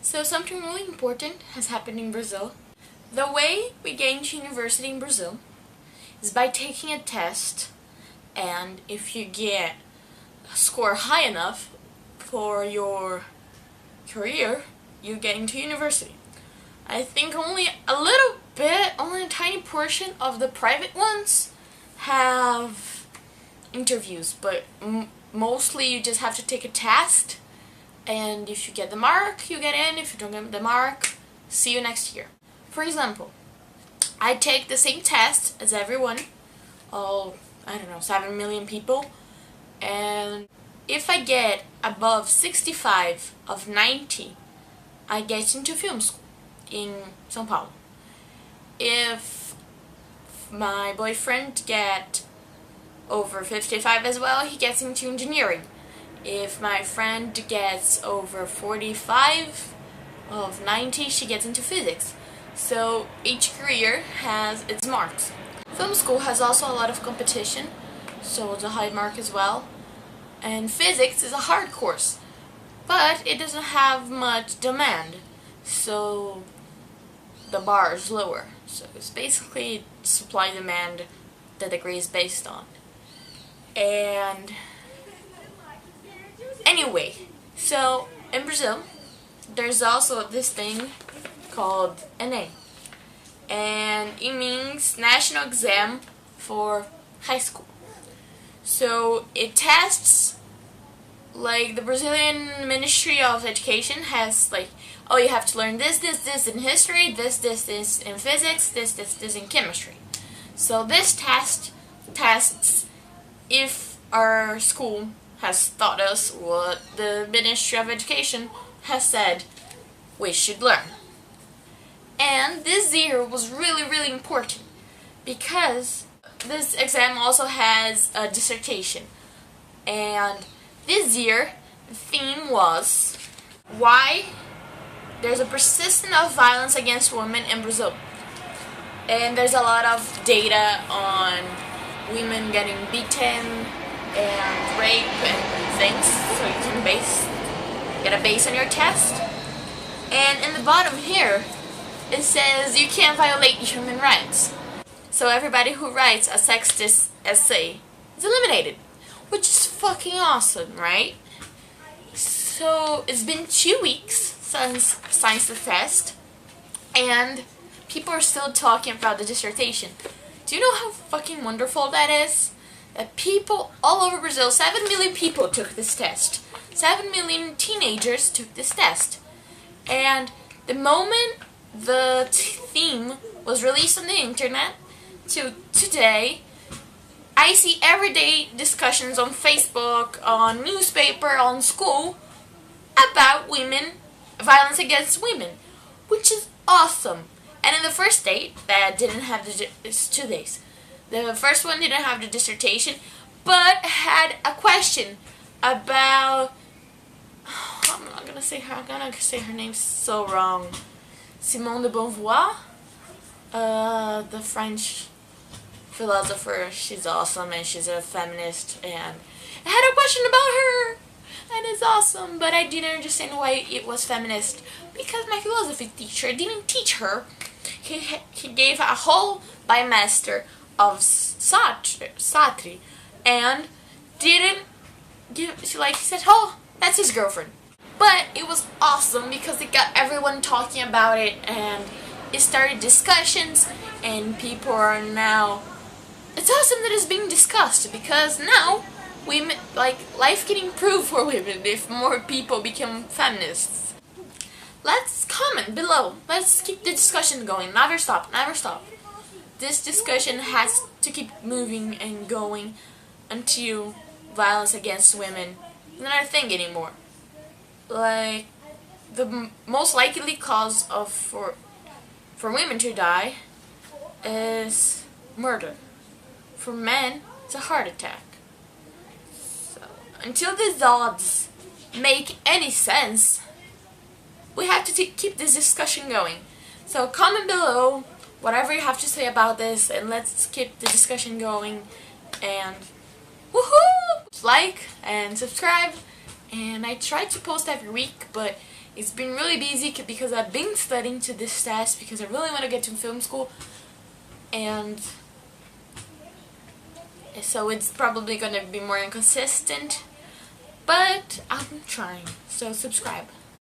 So something really important has happened in Brazil. The way we get into university in Brazil is by taking a test, and if you get a score high enough for your career, you get into university. I think only a little bit, only a tiny portion of the private ones have interviews, but mostly you just have to take a test, and if you get the mark, you get in. If you don't get the mark, see you next year. For example, I take the same test as everyone, all, 7 million people, and if I get above 65 of 90, I get into film school in São Paulo. If my boyfriend gets over 55 as well, he gets into engineering. If my friend gets over 45 of 90, she gets into physics. So each career has its marks. Film school has also a lot of competition, so it's a high mark as well. And physics is a hard course, but it doesn't have much demand, so the bar is lower. So it's basically supply and demand the degree is based on. And anyway, so in Brazil, there's also this thing called Enem, and it means National Exam for High School. So it tests, like the Brazilian Ministry of Education has oh, you have to learn this in history, this in physics, this in chemistry. So this test tests if our school has taught us what the Ministry of Education has said we should learn. And this year was really important because this exam also has a dissertation. And this year the theme was why there's a persistence of violence against women in Brazil. And there's a lot of data on women getting beaten and rape and things, so you can get a base on your test. And in the bottom here, it says you can't violate human rights. So everybody who writes a sexist essay is eliminated, which is fucking awesome, right? So it's been 2 weeks since the test, and people are still talking about the dissertation. Do you know how fucking wonderful that is? That people all over Brazil, 7 million people took this test. 7 million teenagers took this test. And the moment the theme was released on the internet to today, I see everyday discussions on Facebook, on newspaper, on school about violence against women, which is awesome. And in the first day that didn't have it's 2 days. The first one didn't have the dissertation, but had a question about, I'm gonna say her name so wrong. Simone de Beauvoir, the French philosopher. She's awesome and she's a feminist, and I had a question about her, and it's awesome, but I didn't understand why it was feminist, because my philosophy teacher didn't teach her. He gave a whole bimester of Sartre, and didn't give, he said, oh, that's his girlfriend. But it was awesome because it got everyone talking about it, and it started discussions, and people are now, it's awesome that it's being discussed, because now women, life can improve for women if more people become feminists. Let's comment below. Let's keep the discussion going. Never stop, never stop. This discussion has to keep moving and going until violence against women is not a thing anymore. The most likely cause for women to die is murder. For men, it's a heart attack. So until these odds make any sense, we have to keep this discussion going. So comment below whatever you have to say about this, and let's keep the discussion going. And woohoo! Like and subscribe. And I try to post every week, but It's been really busy because I've been studying to this test because I really want to get to film school, and so it's probably going to be more inconsistent, but I'm trying, so subscribe.